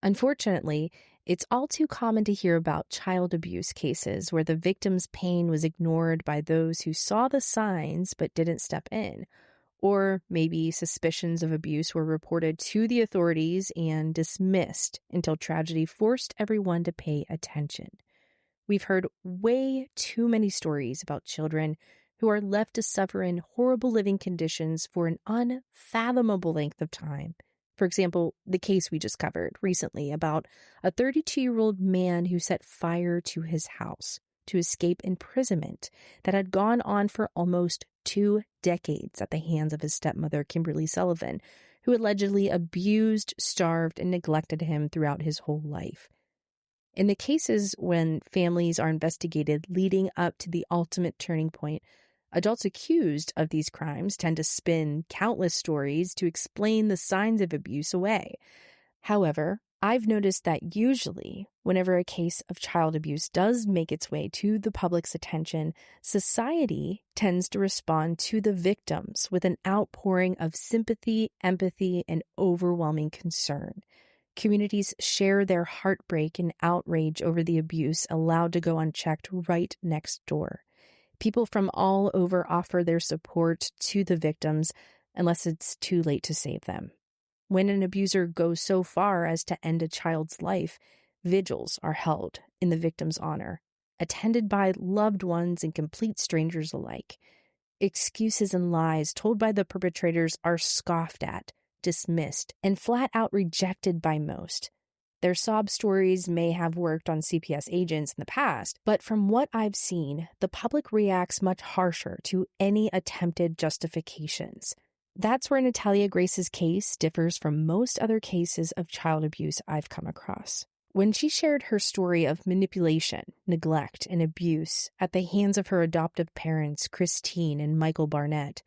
Unfortunately, it's all too common to hear about child abuse cases where the victim's pain was ignored by those who saw the signs but didn't step in. Or maybe suspicions of abuse were reported to the authorities and dismissed until tragedy forced everyone to pay attention. We've heard way too many stories about children who are left to suffer in horrible living conditions for an unfathomable length of time. For example, the case we just covered recently about a 32-year-old man who set fire to his house to escape imprisonment that had gone on for almost 2 decades at the hands of his stepmother, Kimberly Sullivan, who allegedly abused, starved, and neglected him throughout his whole life. In the cases when families are investigated leading up to the ultimate turning point, adults accused of these crimes tend to spin countless stories to explain the signs of abuse away. However, I've noticed that usually, whenever a case of child abuse does make its way to the public's attention, society tends to respond to the victims with an outpouring of sympathy, empathy, and overwhelming concern. Communities share their heartbreak and outrage over the abuse allowed to go unchecked right next door. People from all over offer their support to the victims unless it's too late to save them. When an abuser goes so far as to end a child's life, vigils are held in the victim's honor, attended by loved ones and complete strangers alike. Excuses and lies told by the perpetrators are scoffed at, dismissed, and flat out rejected by most. Their sob stories may have worked on CPS agents in the past, but from what I've seen, the public reacts much harsher to any attempted justifications. That's where Natalia Grace's case differs from most other cases of child abuse I've come across. When she shared her story of manipulation, neglect, and abuse at the hands of her adoptive parents, Christine and Michael Barnett,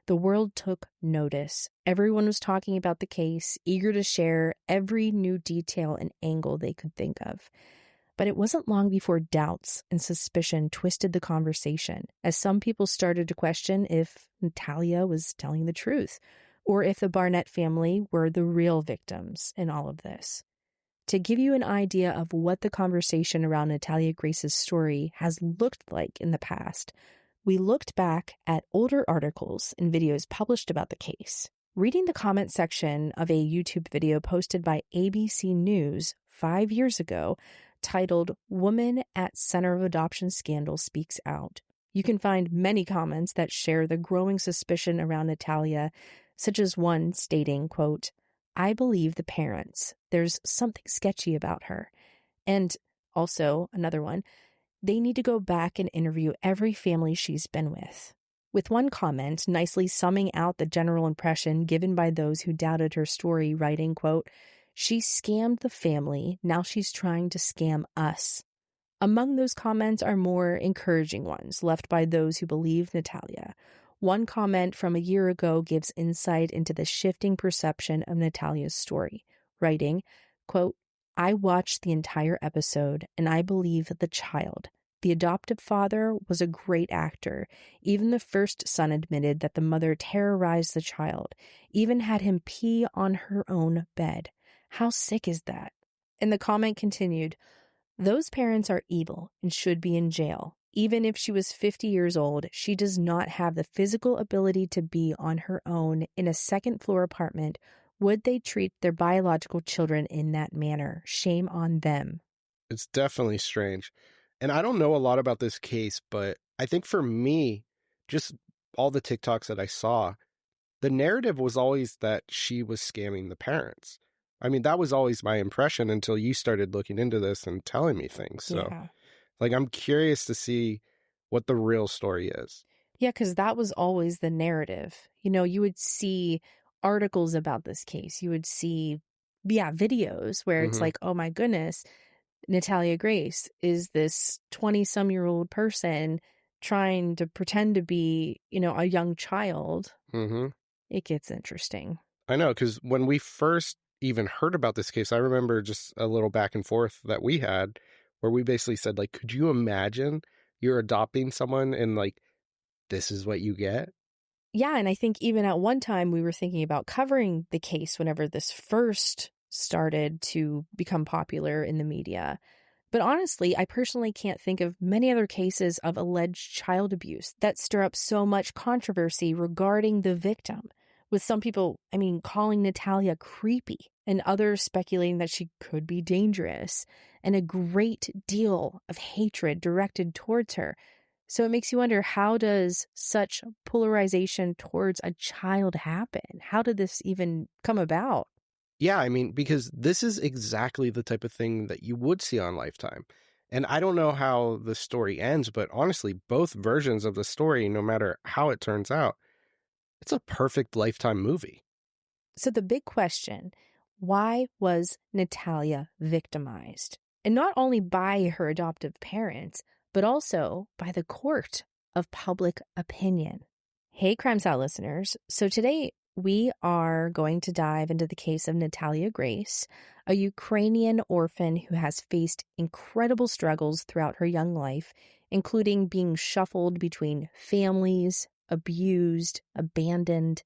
the world took notice. Everyone was talking about the case, eager to share every new detail and angle they could think of. But it wasn't long before doubts and suspicion twisted the conversation, as some people started to question if Natalia was telling the truth, or if the Barnett family were the real victims in all of this. To give you an idea of what the conversation around Natalia Grace's story has looked like in the past, we looked back at older articles and videos published about the case. Reading the comment section of a YouTube video posted by ABC News 5 years ago, titled "Woman at Center of Adoption Scandal Speaks Out," you can find many comments that share the growing suspicion around Natalia, such as one stating, quote, "I believe the parents. There's something sketchy about her." And also another one, "They need to go back and interview every family she's been with one comment nicely summing out the general impression given by those who doubted her story, writing, quote, "She scammed the family, now she's trying to scam us." Among those comments are more encouraging ones left by those who believe Natalia. One comment from a year ago gives insight into the shifting perception of Natalia's story, writing, quote, "I watched the entire episode and I believe the child. The adoptive father was a great actor. Even the first son admitted that the mother terrorized the child, even had him pee on her own bed. How sick is that?" And the comment continued, "Those parents are evil and should be in jail. Even if she was 50 years old, she does not have the physical ability to be on her own in a second-floor apartment. Would they treat their biological children in that manner? Shame on them." It's definitely strange. And I don't know a lot about this case, but I think for me, just all the TikToks that I saw, the narrative was always that she was scamming the parents. I mean, that was always my impression until you started looking into this and telling me things. So, Yeah. I'm curious to see what the real story is. Yeah, because that was always the narrative. You would see articles about this case. You would see, videos where it's like, oh my goodness, Natalia Grace is this 20-some-year-old person trying to pretend to be, a young child. Mm-hmm. It gets interesting. I know, because when we first even heard about this case, I remember just a little back and forth that we had where we basically said, could you imagine you're adopting someone and this is what you get? Yeah, and I think even at one time we were thinking about covering the case whenever this first started to become popular in the media. But honestly, I personally can't think of many other cases of alleged child abuse that stir up so much controversy regarding the victim, with some people, calling Natalia creepy and others speculating that she could be dangerous, and a great deal of hatred directed towards her. So it makes you wonder, how does such polarization towards a child happen? How did this even come about? Yeah, I mean, because this is exactly the type of thing that you would see on Lifetime. And I don't know how the story ends, but honestly, both versions of the story, no matter how it turns out, it's a perfect Lifetime movie. So the big question, why was Natalia victimized? And not only by her adoptive parents, but also by the court of public opinion. Hey, Crime Style listeners. So today we are going to dive into the case of Natalia Grace, a Ukrainian orphan who has faced incredible struggles throughout her young life, including being shuffled between families, abused, abandoned,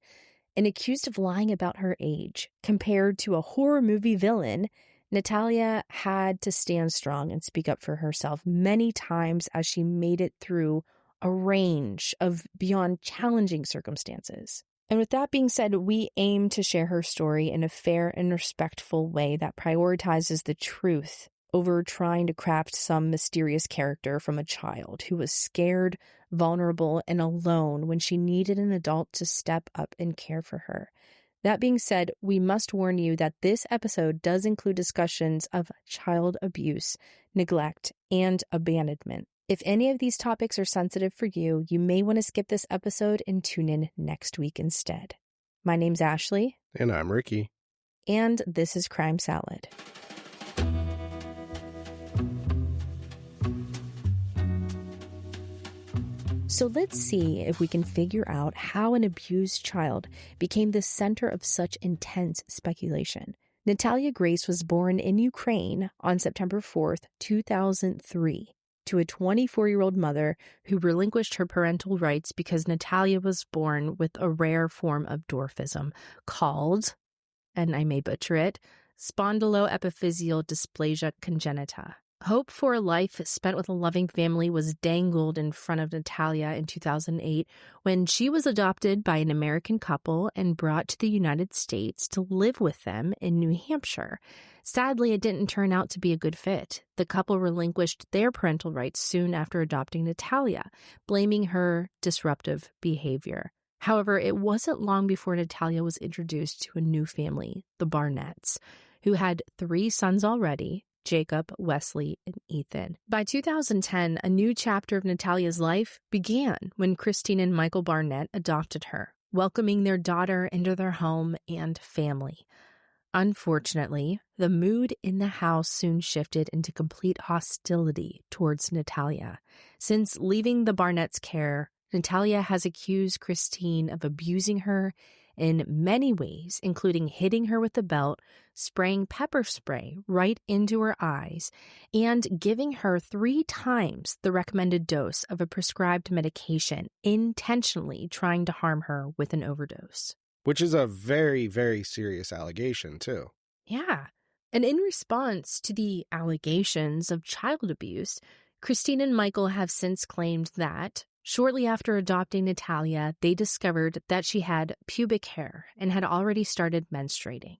and accused of lying about her age. Compared to a horror movie villain, Natalia had to stand strong and speak up for herself many times as she made it through a range of beyond challenging circumstances. And with that being said, we aim to share her story in a fair and respectful way that prioritizes the truth over trying to craft some mysterious character from a child who was scared, vulnerable, and alone when she needed an adult to step up and care for her. That being said, we must warn you that this episode does include discussions of child abuse, neglect, and abandonment. If any of these topics are sensitive for you, you may want to skip this episode and tune in next week instead. My name's Ashley. And I'm Ricky. And this is Crime Salad. So let's see if we can figure out how an abused child became the center of such intense speculation. Natalia Grace was born in Ukraine on September 4th, 2003, to a 24-year-old mother who relinquished her parental rights because Natalia was born with a rare form of dwarfism called, and I may butcher it, spondyloepiphyseal dysplasia congenita. Hope for a life spent with a loving family was dangled in front of Natalia in 2008 when she was adopted by an American couple and brought to the United States to live with them in New Hampshire. Sadly, it didn't turn out to be a good fit. The couple relinquished their parental rights soon after adopting Natalia, blaming her disruptive behavior. However, it wasn't long before Natalia was introduced to a new family, the Barnetts, who had 3 sons already: Jacob, Wesley, and Ethan. By 2010, a new chapter of Natalia's life began when Christine and Michael Barnett adopted her, welcoming their daughter into their home and family. Unfortunately, the mood in the house soon shifted into complete hostility towards Natalia. Since leaving the Barnett's care, Natalia has accused Christine of abusing her in many ways, including hitting her with a belt, spraying pepper spray right into her eyes, and giving her 3 times the recommended dose of a prescribed medication, intentionally trying to harm her with an overdose. Which is a very, very serious allegation, too. Yeah. And in response to the allegations of child abuse, Christine and Michael have since claimed that shortly after adopting Natalia, they discovered that she had pubic hair and had already started menstruating,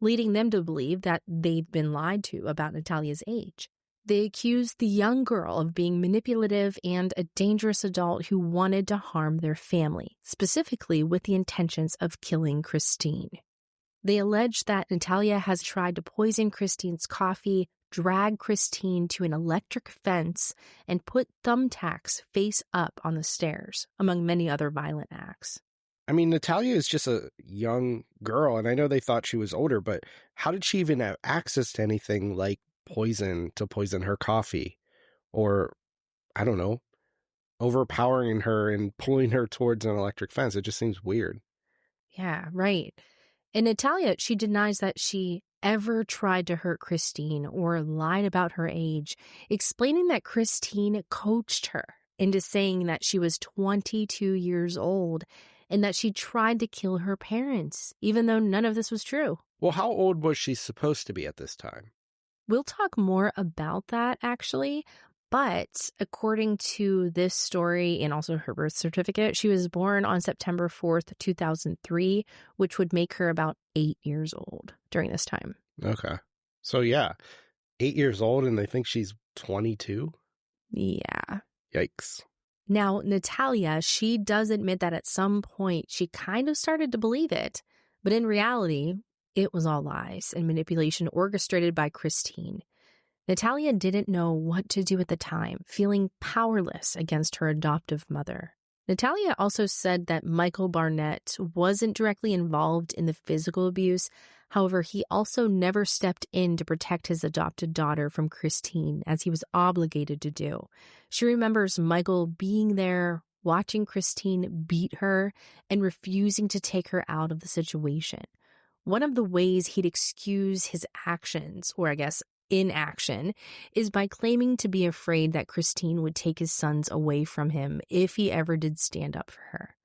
leading them to believe that they'd been lied to about Natalia's age. They accused the young girl of being manipulative and a dangerous adult who wanted to harm their family, specifically with the intentions of killing Christine. They alleged that Natalia has tried to poison Christine's coffee, drag Christine to an electric fence, and put thumbtacks face up on the stairs, among many other violent acts. I mean, Natalia is just a young girl, and I know they thought she was older, but how did she even have access to anything like poison to poison her coffee? Or, I don't know, overpowering her and pulling her towards an electric fence? It just seems weird. Yeah, right. And Natalia, she denies that she ever tried to hurt Christine or lied about her age, explaining that Christine coached her into saying that she was 22 years old and that she tried to kill her parents, even though none of this was true. Well, how old was she supposed to be at this time? We'll talk more about that, actually. But according to this story and also her birth certificate, she was born on September 4th, 2003, which would make her about 8 years old during this time. Okay. So, yeah, 8 years old and they think she's 22? Yeah. Yikes. Now, Natalia, she does admit that at some point she kind of started to believe it. But in reality, it was all lies and manipulation orchestrated by Christine. Natalia didn't know what to do at the time, feeling powerless against her adoptive mother. Natalia also said that Michael Barnett wasn't directly involved in the physical abuse. However, he also never stepped in to protect his adopted daughter from Christine, as he was obligated to do. She remembers Michael being there, watching Christine beat her, and refusing to take her out of the situation. One of the ways he'd excuse his actions, or I guess inaction, is by claiming to be afraid that Christine would take his sons away from him if he ever did stand up for her.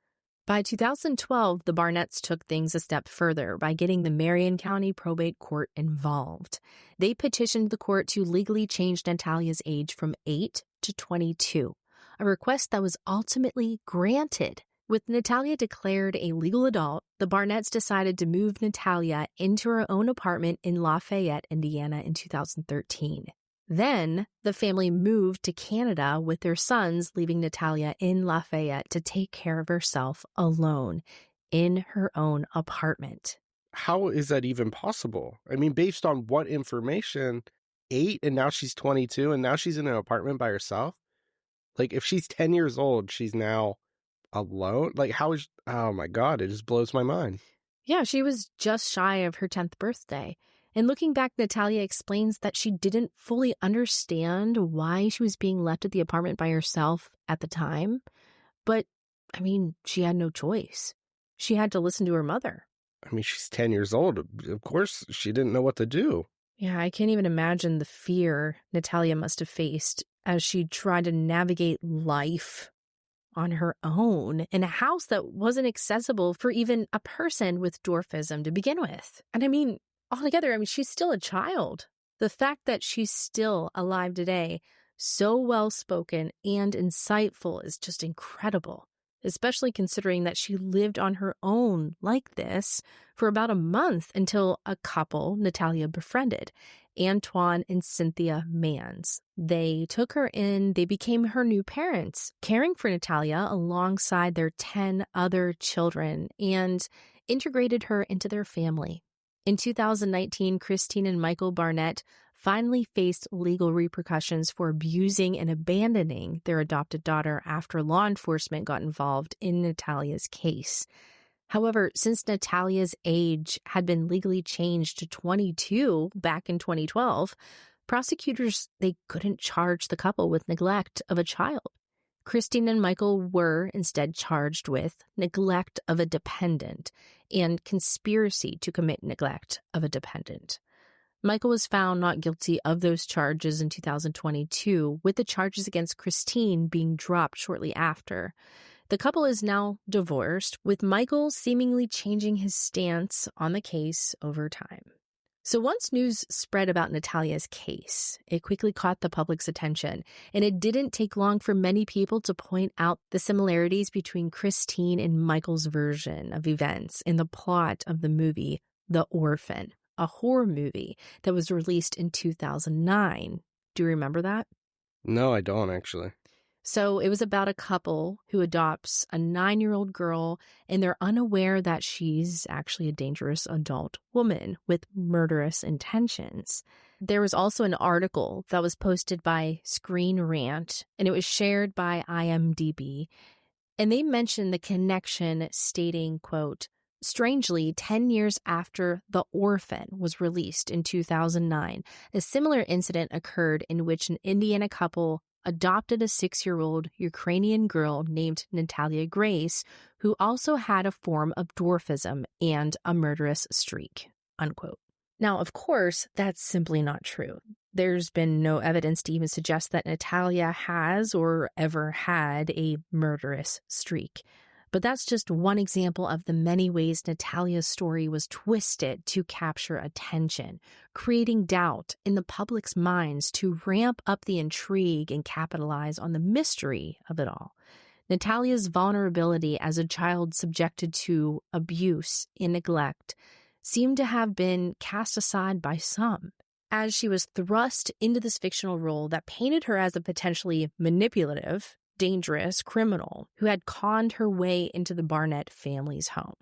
By 2012, the Barnetts took things a step further by getting the Marion County Probate Court involved. They petitioned the court to legally change Natalia's age from 8 to 22, a request that was ultimately granted. With Natalia declared a legal adult, the Barnetts decided to move Natalia into her own apartment in Lafayette, Indiana in 2013. Then, the family moved to Canada with their sons, leaving Natalia in Lafayette to take care of herself alone in her own apartment. How is that even possible? I mean, based on what information? 8 and now she's 22 and now she's in an apartment by herself? Like, if she's 10 years old, she's now alone? Like, how is... Oh my God, it just blows my mind. Yeah, she was just shy of her 10th birthday. And looking back, Natalia explains that she didn't fully understand why she was being left at the apartment by herself at the time. But, I mean, she had no choice. She had to listen to her mother. I mean, she's 10 years old. Of course, she didn't know what to do. Yeah, I can't even imagine the fear Natalia must have faced as she tried to navigate life on her own in a house that wasn't accessible for even a person with dwarfism to begin with. And I mean, altogether, I mean, she's still a child. The fact that she's still alive today, so well-spoken and insightful, is just incredible, especially considering that she lived on her own like this for about a month until a couple Natalia befriended, Antoine and Cynthia Mans. They took her in, they became her new parents, caring for Natalia alongside their 10 other children, and integrated her into their family. In 2019, Christine and Michael Barnett finally faced legal repercussions for abusing and abandoning their adopted daughter after law enforcement got involved in Natalia's case. However, since Natalia's age had been legally changed to 22 back in 2012, prosecutors, they couldn't charge the couple with neglect of a child. Christine and Michael were instead charged with neglect of a dependent and conspiracy to commit neglect of a dependent. Michael was found not guilty of those charges in 2022, with the charges against Christine being dropped shortly after. The couple is now divorced, with Michael seemingly changing his stance on the case over time. So once news spread about Natalia's case, it quickly caught the public's attention, and it didn't take long for many people to point out the similarities between Christine and Michael's version of events in the plot of the movie The Orphan, a horror movie that was released in 2009. Do you remember that? No, I don't, actually. So it was about a couple who adopts a 9-year-old girl, and they're unaware that she's actually a dangerous adult woman with murderous intentions. There was also an article that was posted by Screen Rant, and it was shared by IMDb. And they mentioned the connection, stating, quote, "Strangely, 10 years after The Orphan was released in 2009, a similar incident occurred in which an Indiana couple adopted a 6-year-old Ukrainian girl named Natalia Grace, who also had a form of dwarfism and a murderous streak," unquote. Now, of course, that's simply not true. There's been no evidence to even suggest that Natalia has or ever had a murderous streak. But that's just one example of the many ways Natalia's story was twisted to capture attention, creating doubt in the public's minds to ramp up the intrigue and capitalize on the mystery of it all. Natalia's vulnerability as a child subjected to abuse and neglect seemed to have been cast aside by some, as she was thrust into this fictional role that painted her as a potentially manipulative, dangerous criminal who had conned her way into the Barnett family's home.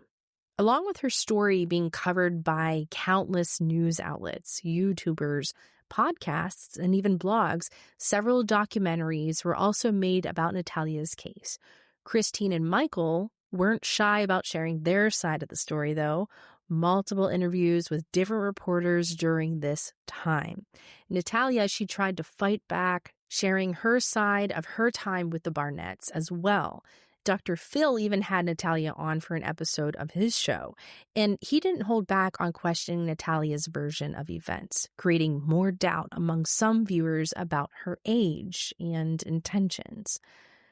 Along with her story being covered by countless news outlets, YouTubers, podcasts, and even blogs, several documentaries were also made about Natalia's case. Christine and Michael weren't shy about sharing their side of the story, though. Multiple interviews with different reporters during this time. Natalia, she tried to fight back, sharing her side of her time with the Barnetts as well. Dr. Phil even had Natalia on for an episode of his show, and he didn't hold back on questioning Natalia's version of events, creating more doubt among some viewers about her age and intentions.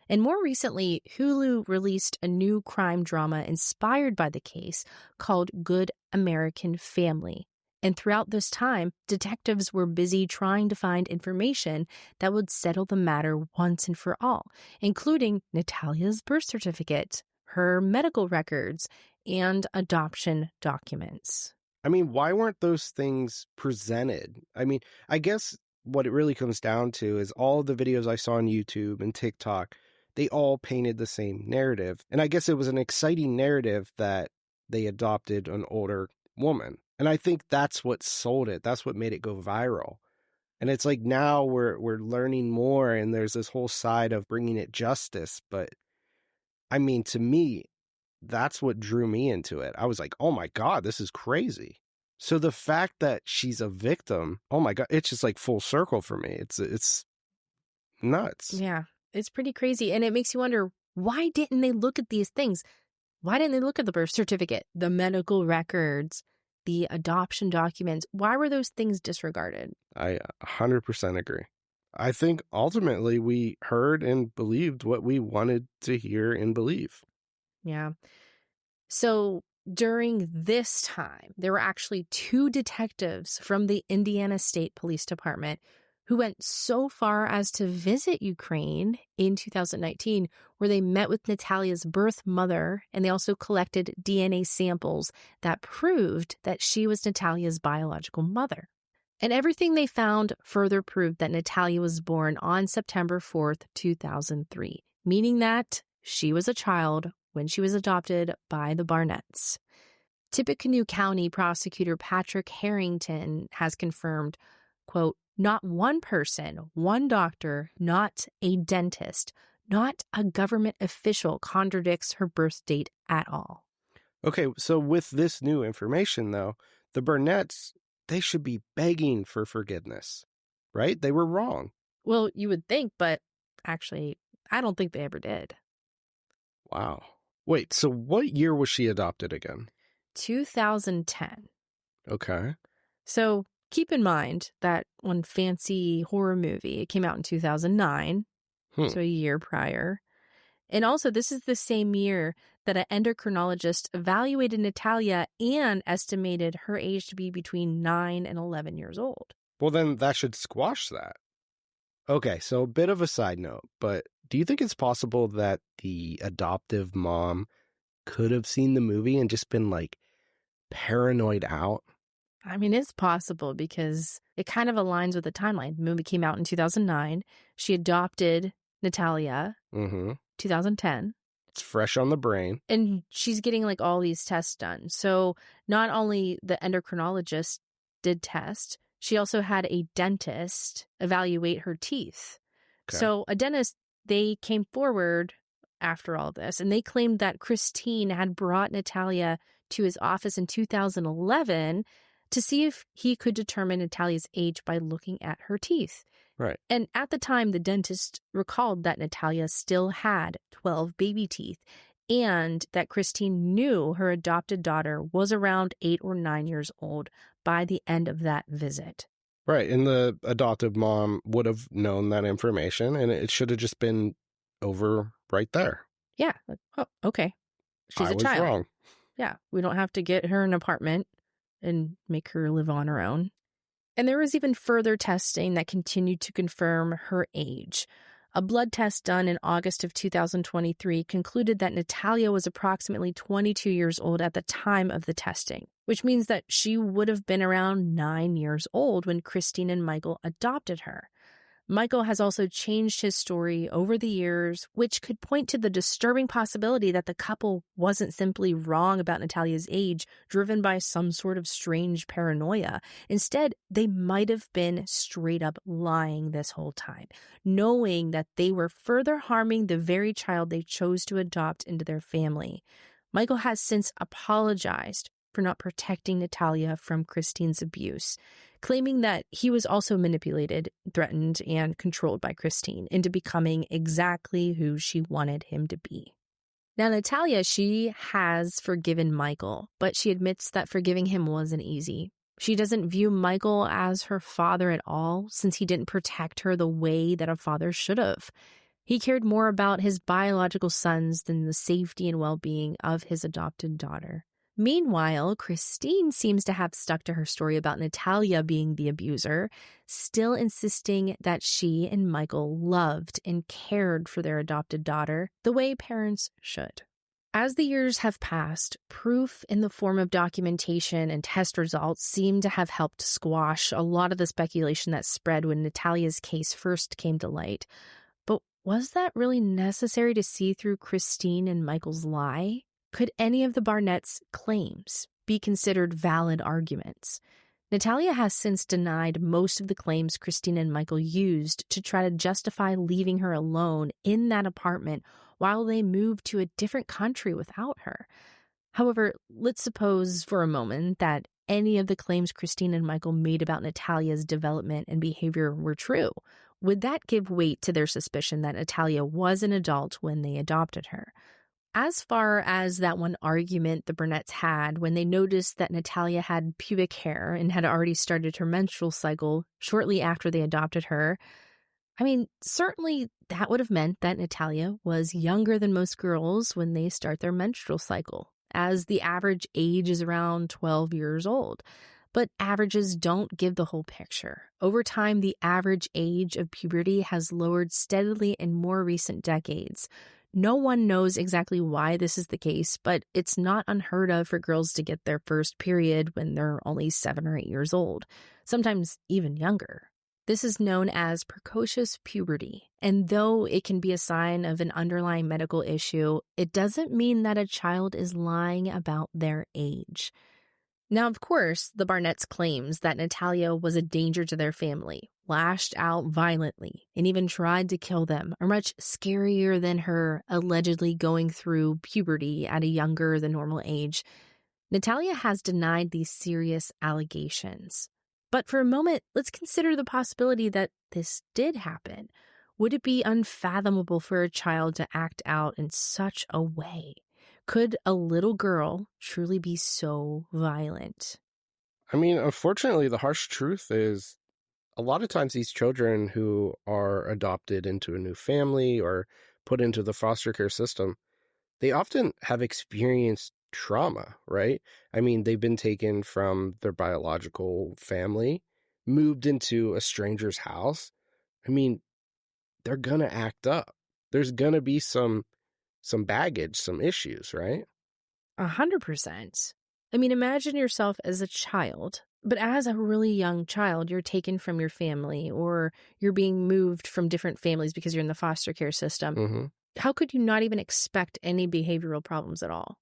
And more recently, Hulu released a new crime drama inspired by the case called Good American Family. And throughout this time, detectives were busy trying to find information that would settle the matter once and for all, including Natalia's birth certificate, her medical records, and adoption documents. I mean, why weren't those things presented? I mean, I guess what it really comes down to is all the videos I saw on YouTube and TikTok, they all painted the same narrative. And I guess it was an exciting narrative that they adopted an older woman. And I think that's what sold it. That's what made it go viral. And it's like now we're learning more, and there's this whole side of bringing it justice. But I mean, to me, that's what drew me into it. I was like, oh my God, this is crazy. So the fact that she's a victim, oh my God, it's just like full circle for me. It's nuts. Yeah, it's pretty crazy. And it makes you wonder, why didn't they look at these things? Why didn't they look at the birth certificate, the medical records, the adoption documents? Why were those things disregarded? I 100% agree. I think ultimately we heard and believed what we wanted to hear and believe. Yeah. So during this time, there were actually 2 detectives from the Indiana State Police Department who went so far as to visit Ukraine in 2019, where they met with Natalia's birth mother, and they also collected DNA samples that proved that she was Natalia's biological mother. And everything they found further proved that Natalia was born on September 4th, 2003, meaning that she was a child when she was adopted by the Barnetts. Tippecanoe County prosecutor Patrick Harrington has confirmed, quote, not one person, one doctor, not a dentist, not a government official contradicts her birth date at all. Okay, so with this new information, though, the Barnetts, they should be begging for forgiveness, right? They were wrong. Well, you would think, but actually, I don't think they ever did. Wow. Wait, so what year was she adopted again? 2010. Okay. So keep in mind that one fancy horror movie, it came out in 2009, so a year prior. And also, this is the same year that an endocrinologist evaluated Natalia and estimated her age to be between 9 and 11 years old. Well, then that should squash that. Okay, so a bit of a side note, but do you think it's possible that the adoptive mom could have seen the movie and just been like paranoid out? I mean, it's possible because it kind of aligns with the timeline. The movie came out in 2009. She adopted Natalia, 2010. It's fresh on the brain. And she's getting like all these tests done. So not only the endocrinologist did test, she also had a dentist evaluate her teeth. Okay. So a dentist, they came forward after all this, and they claimed that Christine had brought Natalia to his office in 2011 to see if he could determine Natalia's age by looking at her teeth. Right. And at the time, the dentist recalled that Natalia still had 12 baby teeth and that Christine knew her adopted daughter was around 8 or 9 years old by the end of that visit. Right. And the adoptive mom would have known that information, and it should have just been over right there. Yeah. Oh, okay. She's I a was child. wrong. Yeah, we don't have to get her an apartment and make her live on her own. And there was even further testing that continued to confirm her age. A blood test done in August of 2023 concluded that Natalia was approximately 22 years old at the time of the testing, which means that she would have been around 9 years old when Christine and Michael adopted her. Michael has also changed his story over the years, which could point to the disturbing possibility that the couple wasn't simply wrong about Natalia's age, driven by some sort of strange paranoia. Instead, they might have been straight up lying this whole time, knowing that they were further harming the very child they chose to adopt into their family. Michael has since apologized for not protecting Natalia from Christine's abuse, claiming that he was also manipulated, threatened, and controlled by Christine into becoming exactly who she wanted him to be. Now, Natalia, she has forgiven Michael, but she admits that forgiving him wasn't easy. She doesn't view Michael as her father at all, since he didn't protect her the way that a father should have. He cared more about his biological sons than the safety and well-being of his adopted daughter. Meanwhile, Christine seems to have stuck to her story about Natalia being the abuser, still insisting that she and Michael loved and cared for their adopted daughter the way parents should. As the years have passed, proof in the form of documentation and test results seem to have helped squash a lot of the speculation that spread when Natalia's case first came to light. But was that really necessary to see through Christine and Michael's lie? Could any of the Barnetts' claims be considered valid arguments? Natalia has since denied most of the claims Christine and Michael used to try to justify leaving her alone in that apartment while they moved to a different country without her. However, let's suppose for a moment that any of the claims Christine and Michael made about Natalia's development and behavior were true. Would that give weight to their suspicion that Natalia was an adult when they adopted her? As far as that one argument the Burnetts had when they noticed that Natalia had pubic hair and had already started her menstrual cycle shortly after they adopted her, certainly that would have meant that Natalia was younger than most girls when they start their menstrual cycle, as the average age is around 12 years old. But averages don't give the whole picture. Over time, the average age of puberty has lowered steadily in more recent decades. No one knows exactly why this is the case, but it's not unheard of for girls to get their first period when they're only 7 or 8 years old, sometimes even younger. This is known as precocious puberty, and though it can be a sign of an underlying medical issue, it doesn't mean that a child is lying about their age. Now, of course, the Barnetts' claims that Natalia was a danger to their family, lashed out violently, and even tried to kill them are much scarier than her allegedly going through puberty at a younger than normal age. Natalia has denied these serious allegations. But for a moment, let's consider the possibility that this did happen. Would it be unfathomable for a child to act out in such a way? Could a little girl truly be so violent? Unfortunately, the harsh truth is a lot of times these children who are adopted into a new family or put into the foster care system, they often have experienced trauma, right? They've been taken from their biological family, moved into a stranger's house. They're gonna act up. There's gonna be some baggage, some issues, right? 100%. Imagine yourself as a child, but as a really young child, you're taken from your family or you're being moved from different families because you're in the foster care system. Mm-hmm. How could you not even expect any behavioral problems at all?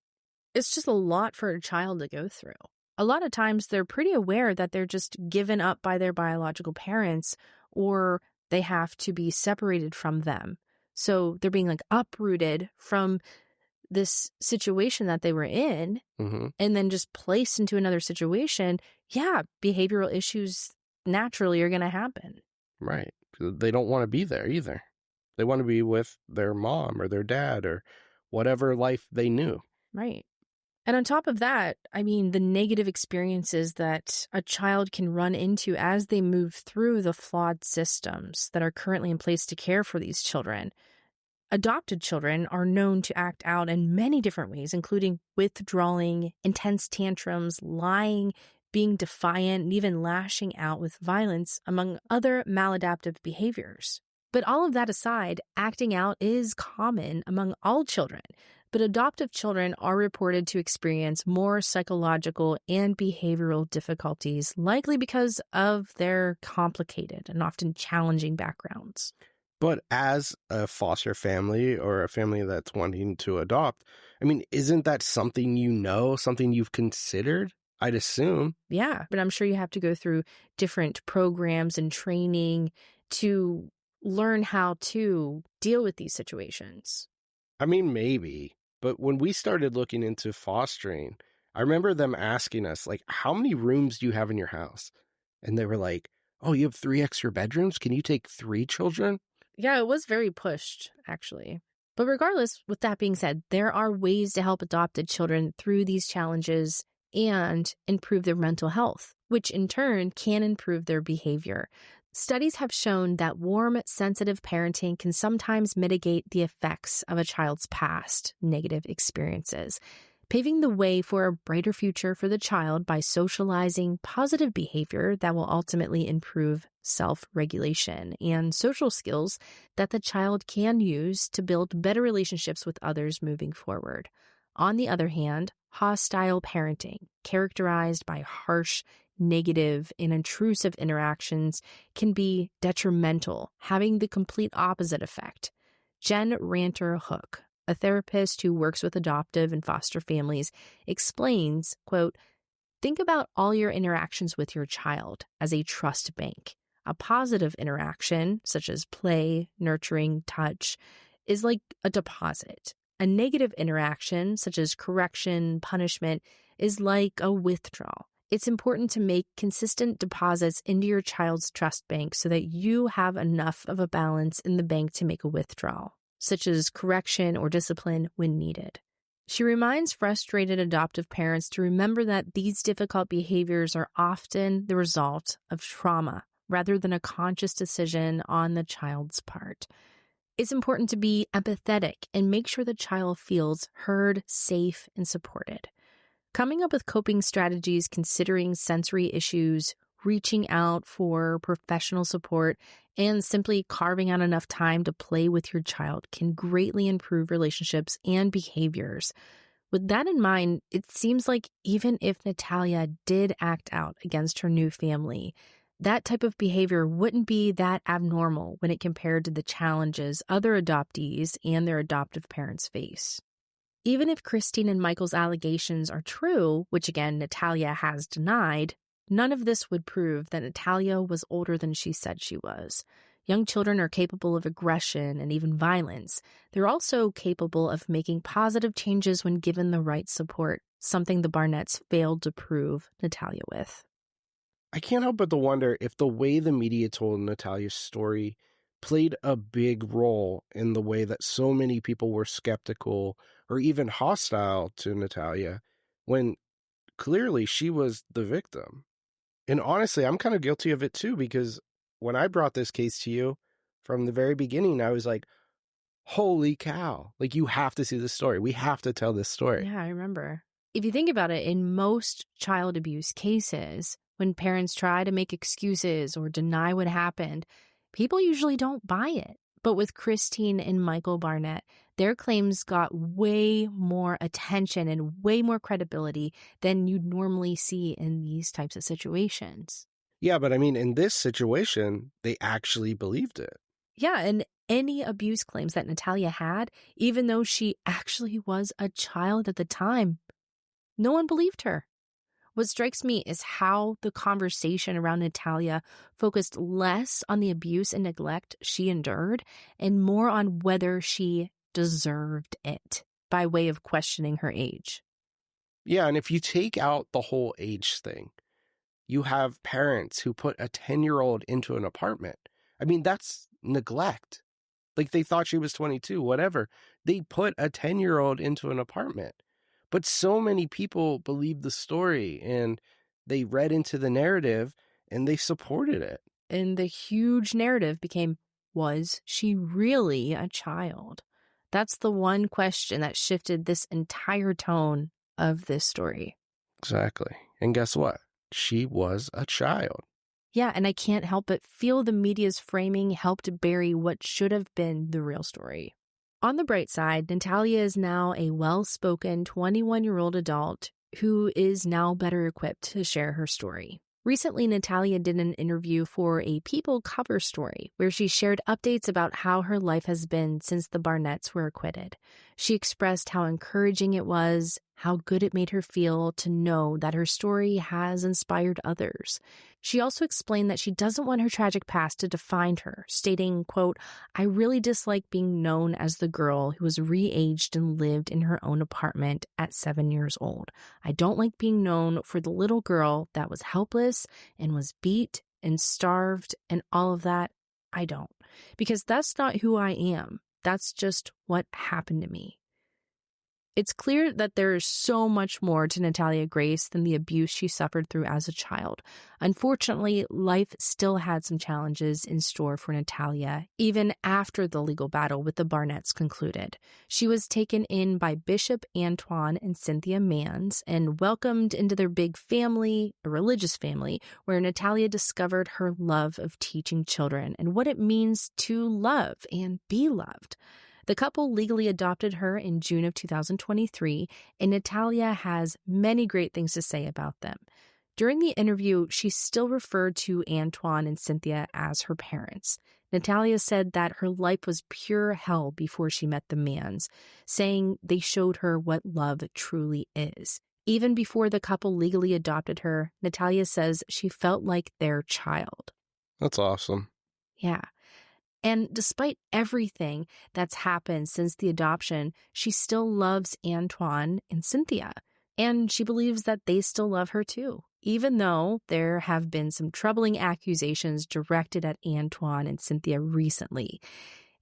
It's just a lot for a child to go through. A lot of times they're pretty aware that they're just given up by their biological parents or they have to be separated from them. So they're being uprooted from this situation that they were in Mm-hmm. and then just placed into another situation. Yeah, behavioral issues naturally are going to happen. Right. They don't want to be there either. They want to be with their mom or their dad or whatever life they knew. Right. And on top of that, the negative experiences that a child can run into as they move through the flawed systems that are currently in place to care for these children, Adopted children are known to act out in many different ways, including withdrawing, intense tantrums, lying, being defiant, and even lashing out with violence, among other maladaptive behaviors. But all of that aside, acting out is common among all children, but adoptive children are reported to experience more psychological and behavioral difficulties, likely because of their complicated and often challenging backgrounds. But as a foster family or a family that's wanting to adopt, I mean, isn't that something something you've considered? I'd assume. Yeah, but I'm sure you have to go through different programs and training to learn how to deal with these situations. I mean, maybe. But when we started looking into fostering, I remember them asking us, like, how many rooms do you have in your house? And they were like, oh, you have 3 extra bedrooms? Can you take 3 children? Yeah, it was very pushed, actually. But regardless, with that being said, there are ways to help adopted children through these challenges and improve their mental health, which in turn can improve their behavior. Studies have shown that warm, sensitive parenting can sometimes mitigate the effects of a child's past negative experiences, paving the way for a brighter future for the child by socializing positive behavior that will ultimately improve self-regulation and social skills that the child can use to build better relationships with others moving forward. On the other hand, hostile parenting, characterized by harsh, negative, and intrusive interactions, can be detrimental, having the complete opposite effect. Jen Ranter Hook, a therapist who works with adoptive and foster families, explains, quote, think about all your interactions with your child as a trust bank. A positive interaction, such as play, nurturing, touch, is like a deposit. A negative interaction, such as correction, punishment, is like a withdrawal. It's important to make consistent deposits into your child's trust bank so that you have enough of a balance in the bank to make a withdrawal, such as correction or discipline when needed. She reminds frustrated adoptive parents to remember that these difficult behaviors are often the result of trauma rather than a conscious decision on the child's part. It's important to be empathetic and make sure the child feels heard, safe, and supported. Coming up with coping strategies considering sensory issues, reaching out for professional support, and simply carving out enough time to play with your child can greatly improve relationships and behaviors. With that in mind, it seems like even if Natalia did act out against her new family, that type of behavior wouldn't be that abnormal when it compared to the challenges other adoptees and their adoptive parents face. Even if Christine and Michael's allegations are true, which again Natalia has denied, none of this would prove that Natalia was older than she said she was. Young children are capable of aggression and even violence. They're also capable of making positive changes when given the right support, something the Barnetts failed to prove Natalia with. I can't help but to wonder if the way the media told Natalia's story played a big role in the way that so many people were skeptical or even hostile to Natalia when clearly she was the victim. And honestly, I'm kind of guilty of it too, because when I brought this case to you from the very beginning, I was like, holy cow, like you have to see this story. We have to tell this story. Yeah, I remember. If you think about it, in most child abuse cases, when parents try to make excuses or deny what happened, people usually don't buy it. But with Christine and Michael Barnett, their claims got way more attention and way more credibility than you'd normally see in these types of situations. Yeah, but I mean, in this situation, they actually believed it. Yeah, and any abuse claims that Natalia had, even though she actually was a child at the time, no one believed her. What strikes me is how the conversation around Natalia focused less on the abuse and neglect she endured and more on whether she deserved it by way of questioning her age. Yeah, and if you take out the whole age thing, you have parents who put a 10-year-old into an apartment. I mean, that's neglect. Like they thought she was 22, whatever. They put a 10-year-old into an apartment. But so many people believed the story and they read into the narrative and they supported it. And the huge narrative became, was she really a child? That's the one question that shifted this entire tone of this story. Exactly. And guess what? She was a child. Yeah, and I can't help but feel the media's framing helped bury what should have been the real story. On the bright side, Natalia is now a well-spoken 21-year-old adult who is now better equipped to share her story. Recently, Natalia did an interview for a People cover story where she shared updates about how her life has been since the Barnetts were acquitted. She expressed how encouraging it was, how good it made her feel to know that her story has inspired others. She also explained that she doesn't want her tragic past to define her, stating, quote, "I really dislike being known as the girl who was re-aged and lived in her own apartment at 7 years old. I don't like being known for the little girl that was helpless and was beat and starved and all of that. I don't. Because that's not who I am. That's just what happened to me." It's clear that there is so much more to Natalia Grace than the abuse she suffered through as a child. Unfortunately, life still had some challenges in store for Natalia, even after the legal battle with the Barnetts concluded. She was taken in by Bishop Antoine and Cynthia Manns and welcomed into their big family, a religious family, where Natalia discovered her love of teaching children and what it means to love and be loved. The couple legally adopted her in June of 2023, and Natalia has many great things to say about them. During the interview, she still referred to Antoine and Cynthia as her parents. Natalia said that her life was pure hell before she met the Manns, saying they showed her what love truly is. Even before the couple legally adopted her, Natalia says she felt like their child. That's awesome. Yeah. And despite everything that's happened since the adoption, she still loves Antoine and Cynthia. And she believes that they still love her too, even though there have been some troubling accusations directed at Antoine and Cynthia recently.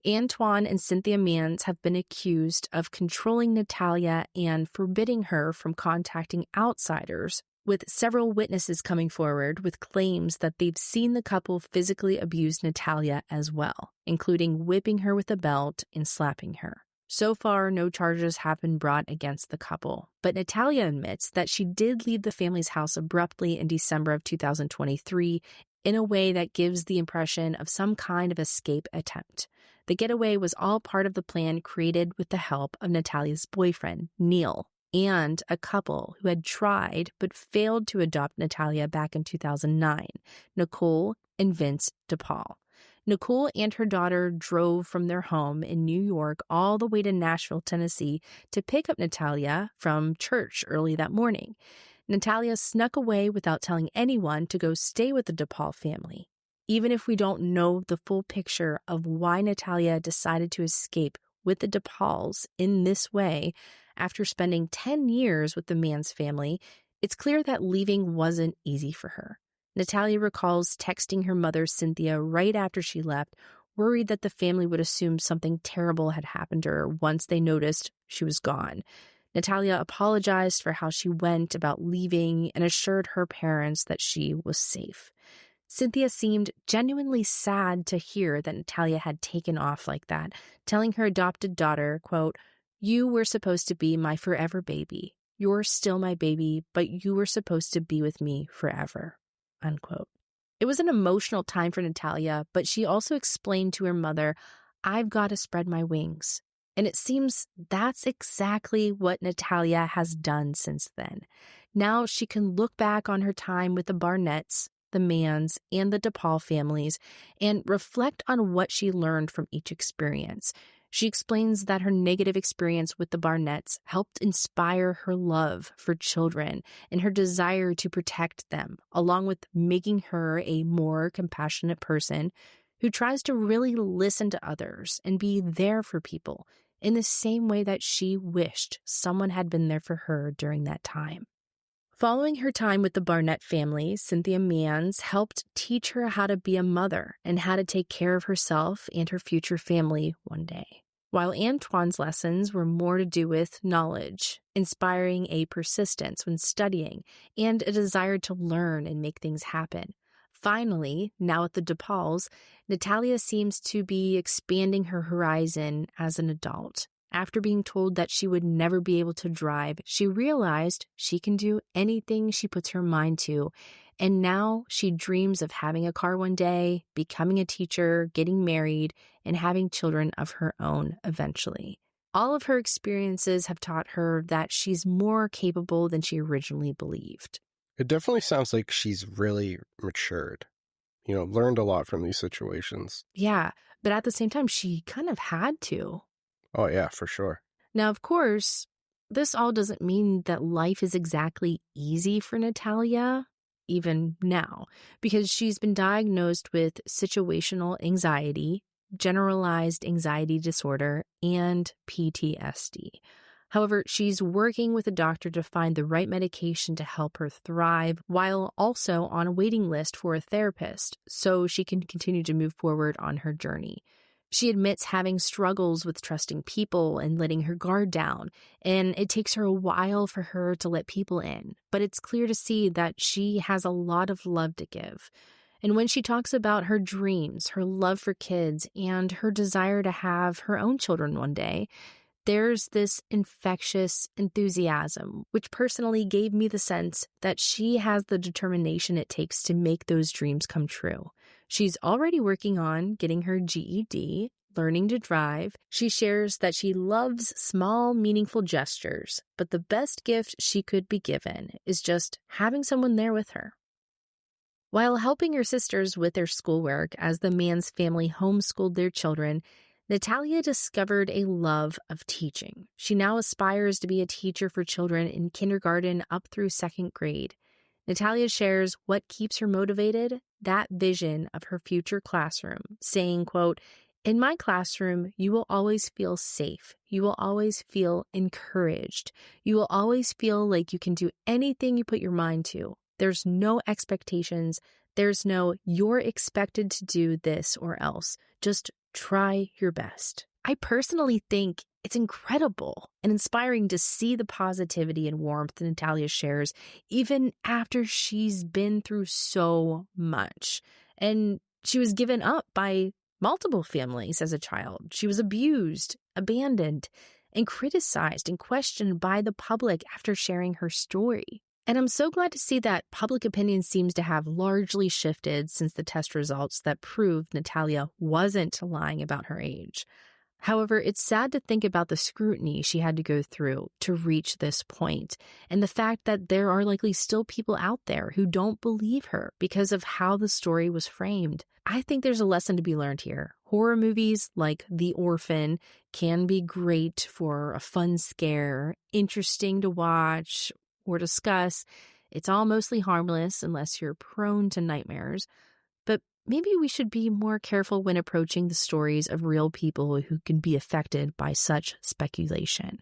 Antoine and Cynthia Manns have been accused of controlling Natalia and forbidding her from contacting outsiders, with several witnesses coming forward with claims that they've seen the couple physically abuse Natalia as well, including whipping her with a belt and slapping her. So far, no charges have been brought against the couple, but Natalia admits that she did leave the family's house abruptly in December of 2023 in a way that gives the impression of some kind of escape attempt. The getaway was all part of the plan created with the help of Natalia's boyfriend, Neil, and a couple who had tried but failed to adopt Natalia back in 2009, Nicole and Vince DePaul. Nicole and her daughter drove from their home in New York all the way to Nashville, Tennessee to pick up Natalia from church early that morning. Natalia snuck away without telling anyone to go stay with the DePaul family. Even if we don't know the full picture of why Natalia decided to escape with the DePauls in this way, after spending 10 years with the Manns family, it's clear that leaving wasn't easy for her. Natalia recalls texting her mother, Cynthia, right after she left, worried that the family would assume something terrible had happened to her once they noticed she was gone. Natalia apologized for how she went about leaving and assured her parents that she was safe. Cynthia seemed genuinely sad to hear that Natalia had taken off like that, telling her adopted daughter, quote, "You were supposed to be my forever baby. You're still my baby, but you were supposed to be with me forever," unquote. It was an emotional time for Natalia, but she also explained to her mother, "I've got to spread my wings." And it seems that's exactly what Natalia has done since then. Now she can look back on her time with the Barnetts, the Manns, and the DePaul families and reflect on what she learned from each experience. She explains that her negative experience with the Barnetts helped inspire her love for children and her desire to protect them, along with making her a more compassionate person who tries to really listen to others and be there for people in the same way that she wished someone had been there for her during that time. Following her time with the Barnett family, Cynthia Manns helped teach her how to be a mother and how to take care of herself and her future family one day. While Antoine's lessons were more to do with knowledge, inspiring a persistence when studying, and a desire to learn and make things happen. Finally, now at the DePauls, Natalia seems to be expanding her horizon as an adult. After being told that she would never be able to drive, she realized she can do anything she puts her mind to. And now she dreams of having a car one day, becoming a teacher, getting married, and having children of her own eventually. All of her experiences have taught her that she's more capable than she originally believed. It definitely sounds like she's really matured, learned a lot from these situations. Yeah, but at the same time, she kind of had to. Oh, yeah, for sure. Now, of course, this all doesn't mean that life is exactly easy for Natalia, even now, because she's been diagnosed with situational anxiety, generalized anxiety disorder, and PTSD. However, she's working with a doctor to find the right medication to help her thrive, while also on a waiting list for a therapist so she can continue to move forward on her journey. She admits having struggles with trusting people and letting her guard down, and it takes her a while for her to let people in. But it's clear to see that she has a lot of love to give. And when she talks about her dreams, her love for kids, and her desire to have her own children one day, there's this infectious enthusiasm, which personally gave me the sense that she has the determination it takes to make those dreams come true. She's already working on getting her GED, learning to drive. She shares that she loves small, meaningful gestures, but the best gift she could be given is just having someone there with her. While helping her sisters with their schoolwork as the Manns family homeschooled their children, Natalia discovered a love of teaching. She now aspires to be a teacher for children in kindergarten up through second grade. Natalia shares what keeps her motivated, that vision of her future classroom, saying, quote, "In my classroom, you will always feel safe. You will always feel encouraged. You will always feel like you can do anything you put your mind to. There's no expectations. There's no, you're expected to do this or else. Just try your best." I personally think it's incredible and inspiring to see the positivity and warmth Natalia shares, even after she's been through so much. And she was given up by multiple families as a child. She was abused, abandoned, and criticized and questioned by the public after sharing her story. And I'm so glad to see that public opinion seems to have largely shifted since the test results that proved Natalia wasn't lying about her age. However, it's sad to think about the scrutiny she had to go through to reach this point, and the fact that there are likely still people out there who don't believe her because of how the story was framed. I think there's a lesson to be learned here. Horror movies like The Orphan can be great for a fun scare, interesting to watch or discuss. It's all mostly harmless unless you're prone to nightmares. But maybe we should be more careful when approaching the stories of real people who can be affected by such speculation.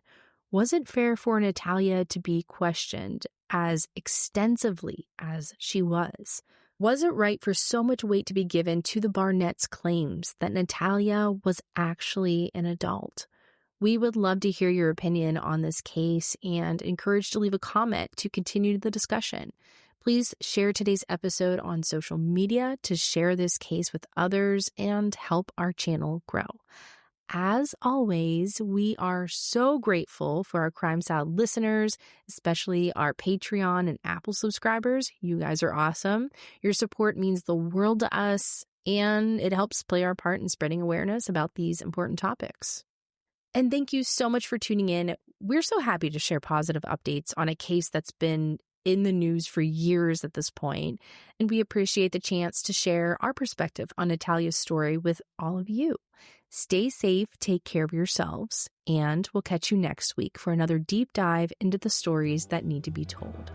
Was it fair for Natalia to be questioned as extensively as she was? Was it right for so much weight to be given to the Barnett's claims that Natalia was actually an adult? We would love to hear your opinion on this case and encourage to leave a comment to continue the discussion. Please share today's episode on social media to share this case with others and help our channel grow. As always, we are so grateful for our Crime Salad listeners, especially our Patreon and Apple subscribers. You guys are awesome. Your support means the world to us, and it helps play our part in spreading awareness about these important topics. And thank you so much for tuning in. We're so happy to share positive updates on a case that's been in the news for years at this point, and we appreciate the chance to share our perspective on Natalia's story with all of you. Stay safe, take care of yourselves, and we'll catch you next week for another deep dive into the stories that need to be told.